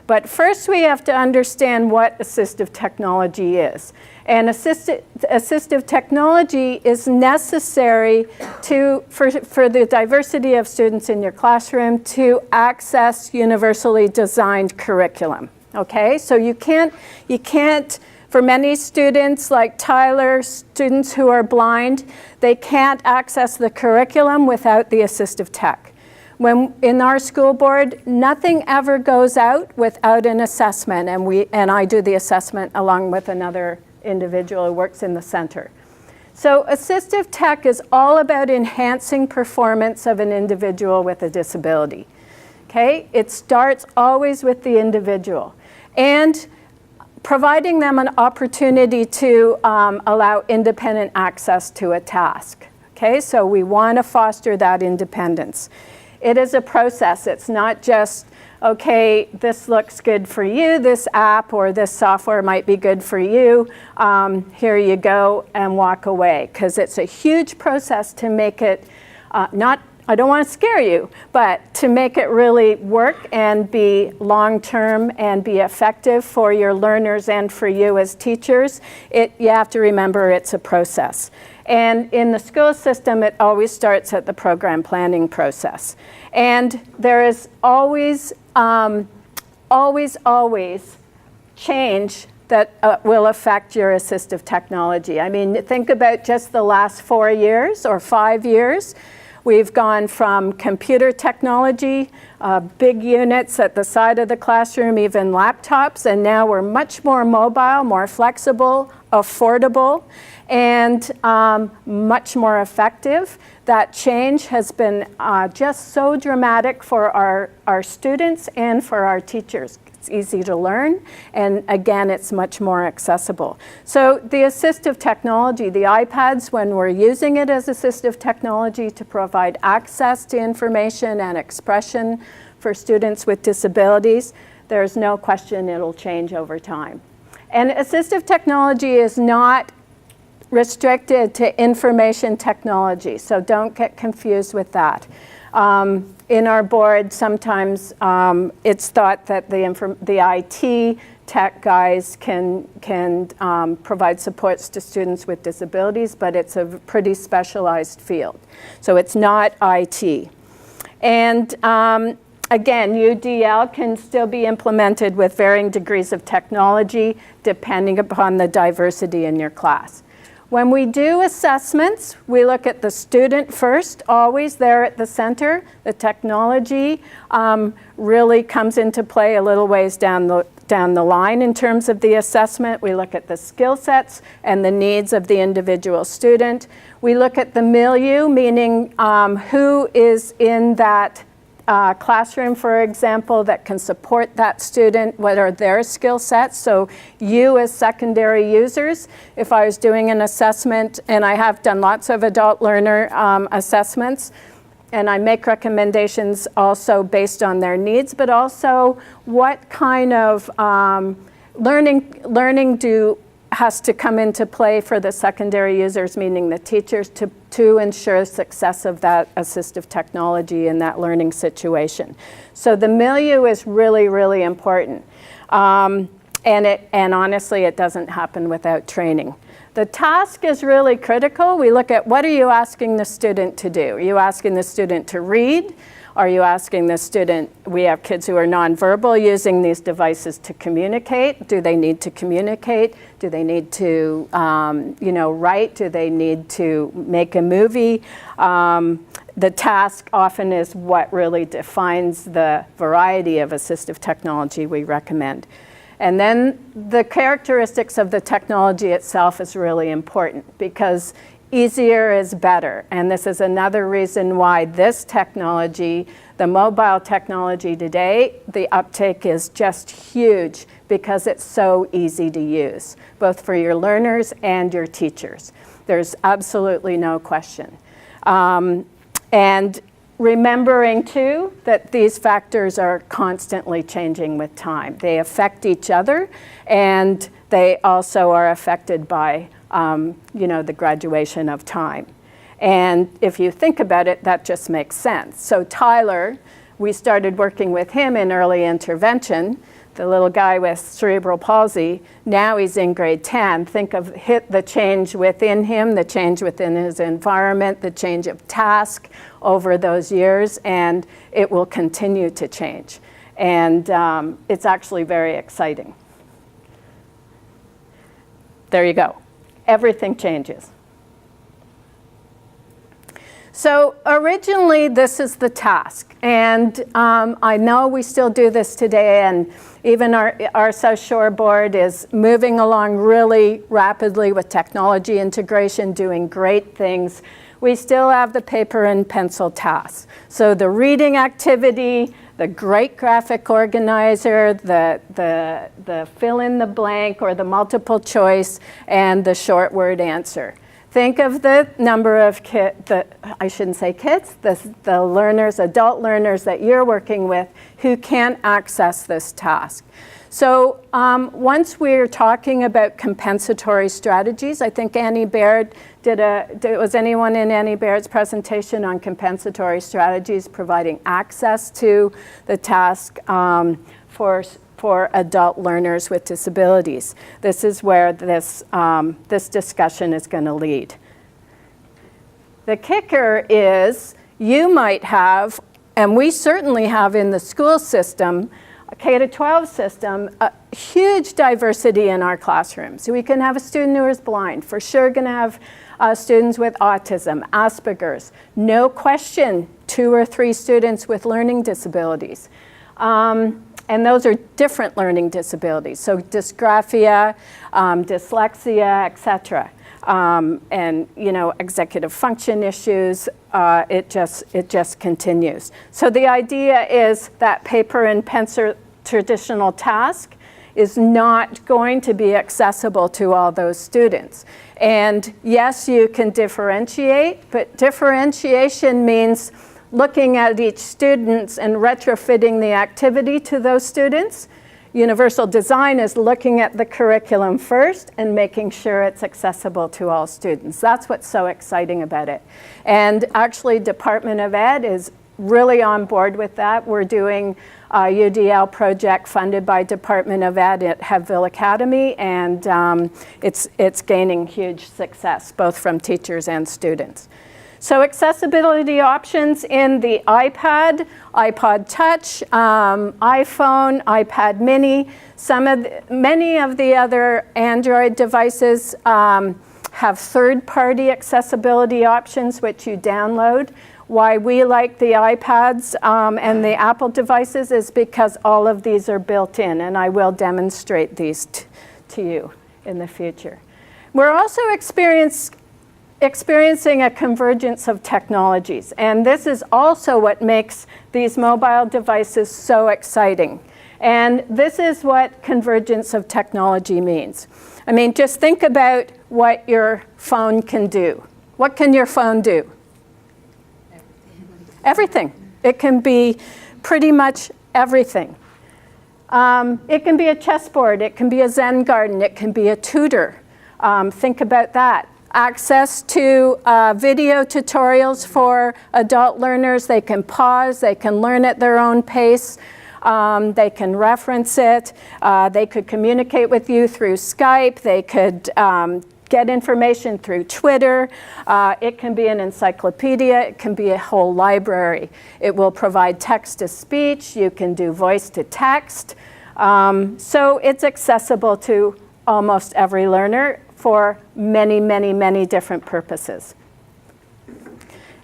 But first we have to understand what assistive technology is. And assistive technology is necessary for the diversity of students in your classroom to access universally designed curriculum. Okay, so you can't, for many students like Tyler, students who are blind, they can't access the curriculum without the assistive tech. When in our school board, nothing ever goes out without an assessment, and I do the assessment along with another individual who works in the center. So assistive tech is all about enhancing performance of an individual with a disability. Okay, it starts always with the individual and providing them an opportunity to allow independent access to a task. Okay, so we want to foster that independence. It is a process. It's not just, okay, this looks good for you, this app or this software might be good for you, here you go, and walk away. Because it's a huge process to make it, I don't want to scare you, but to make it really work and be long-term and be effective for your learners and for you as teachers, you have to remember it's a process. And in the school system, it always starts at the program planning process. And there is always, always change that will affect your assistive technology. I mean, think about just the last 4 years or 5 years. We've gone from computer technology, big units at the side of the classroom, even laptops, and now we're much more mobile, more flexible, affordable, and much more effective. That change has been just so dramatic for our students and for our teachers. It's easy to learn, and again, it's much more accessible. So the assistive technology, the iPads, when we're using it as assistive technology to provide access to information and expression for students with disabilities, there's no question it'll change over time. And assistive technology is not restricted to information technology, so don't get confused with that. In our board, sometimes it's thought that the IT tech guys can provide supports to students with disabilities, but it's a pretty specialized field. So it's not IT. And again, UDL can still be implemented with varying degrees of technology depending upon the diversity in your class. When we do assessments, we look at the student first, always there at the center. The technology really comes into play a little ways down the line in terms of the assessment. We look at the skill sets and the needs of the individual student. We look at the milieu, meaning who is in that classroom, for example, that can support that student, what are their skill sets. So you as secondary users, if I was doing an assessment, and I have done lots of adult learner assessments, and I make recommendations also based on their needs, but also what kind of learning has to come into play for the secondary users, meaning the teachers, to ensure success of that assistive technology in that learning situation. So the milieu is really, really important. And honestly, it doesn't happen without training. The task is really critical. We look at what are you asking the student to do? Are you asking the student to read? Are you asking the student, we have kids who are nonverbal using these devices to communicate. Do they need to communicate? Do they need to write? Do they need to make a movie? The task often is what really defines the variety of assistive technology we recommend. And then the characteristics of the technology itself is really important because easier is better. And this is another reason why this technology, the mobile technology today, the uptake is just huge because it's so easy to use, both for your learners and your teachers. There's absolutely no question. And remembering too that these factors are constantly changing with time. They affect each other, and they also are affected by the graduation of time. And if you think about it, that just makes sense. So Tyler, we started working with him in early intervention. the little guy with cerebral palsy, now he's in grade 10. Think of the change within him, the change within his environment, the change of task over those years, and it will continue to change. And it's actually very exciting. There you go. Everything changes. So originally, this is the task. And I know we still do this today, and even our South Shore board is moving along really rapidly with technology integration, doing great things. We still have the paper and pencil tasks. So the reading activity, the great graphic organizer, the fill in the blank or the multiple choice, and the short word answer. Think of the number of I shouldn't say kids, the learners, adult learners that you're working with who can't access this task. So once we're talking about compensatory strategies, I think Annie Baird was anyone in Annie Baird's presentation on compensatory strategies providing access to the task for adult learners with disabilities? This is where this discussion is going to lead. The kicker is you might have, and we certainly have in the school system, a K-12 system, a huge diversity in our classrooms. So we can have a student who is blind, for sure going to have students with autism, Asperger's, no question 2 or 3 students with learning disabilities. And those are different learning disabilities, so dysgraphia, dyslexia, et cetera. And executive function issues, it just continues. So the idea is that paper and pencil traditional task is not going to be accessible to all those students. And yes, you can differentiate, but differentiation means looking at each student and retrofitting the activity to those students. Universal design is looking at the curriculum first and making sure it's accessible to all students. That's what's so exciting about it. And actually, Department of Ed is really on board with that. We're doing a UDL project funded by Department of Ed at Hevville Academy, and it's gaining huge success, both from teachers and students. So accessibility options in the iPad, iPod Touch, iPhone, iPad Mini. Many of the other Android devices have third-party accessibility options which you download. Why we like the iPads and the Apple devices is because all of these are built in, and I will demonstrate these to you in the future. We're also experiencing a convergence of technologies, and this is also what makes these mobile devices so exciting. And this is what convergence of technology means. I mean, just think about what your phone can do. What can your phone do? Everything. It can be pretty much everything. It can be a chessboard, it can be a Zen garden, it can be a tutor. Think about that. Access to video tutorials for adult learners. They can pause, they can learn at their own pace, they can reference it, they could communicate with you through Skype, they could get information through Twitter. It can be an encyclopedia, it can be a whole library. It will provide text-to-speech, you can do voice-to-text. So it's accessible to almost every learner for many, many, many different purposes.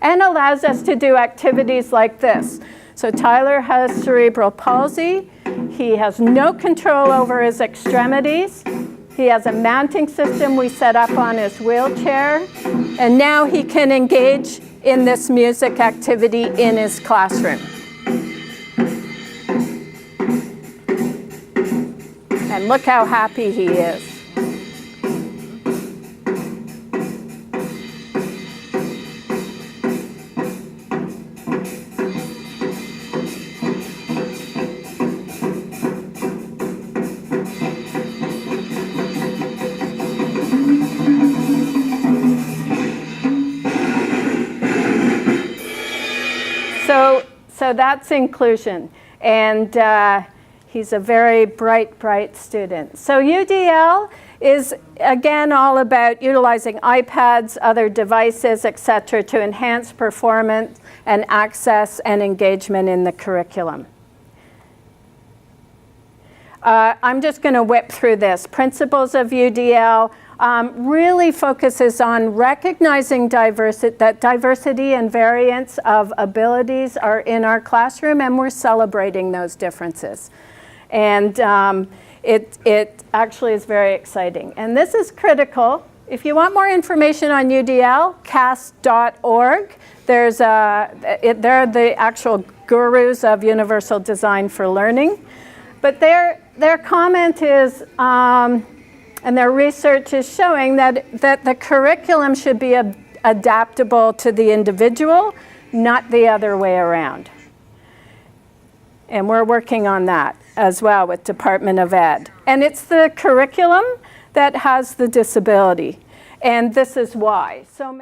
And allows us to do activities like this. So Tyler has cerebral palsy. He has no control over his extremities. He has a mounting system we set up on his wheelchair. And now he can engage in this music activity in his classroom. And look how happy he is. So that's inclusion. And He's a very bright student. So UDL is, again, all about utilizing iPads, other devices, etc., to enhance performance and access and engagement in the curriculum. I'm just going to whip through this. Principles of UDL really focuses on recognizing that diversity and variance of abilities are in our classroom, and we're celebrating those differences. And it actually is very exciting. And this is critical. If you want more information on UDL, cast.org. They're the actual gurus of universal design for learning. But their comment is, and their research is showing that the curriculum should be adaptable to the individual, not the other way around. And we're working on that as well with Department of Ed. And it's the curriculum that has the disability. And this is why. So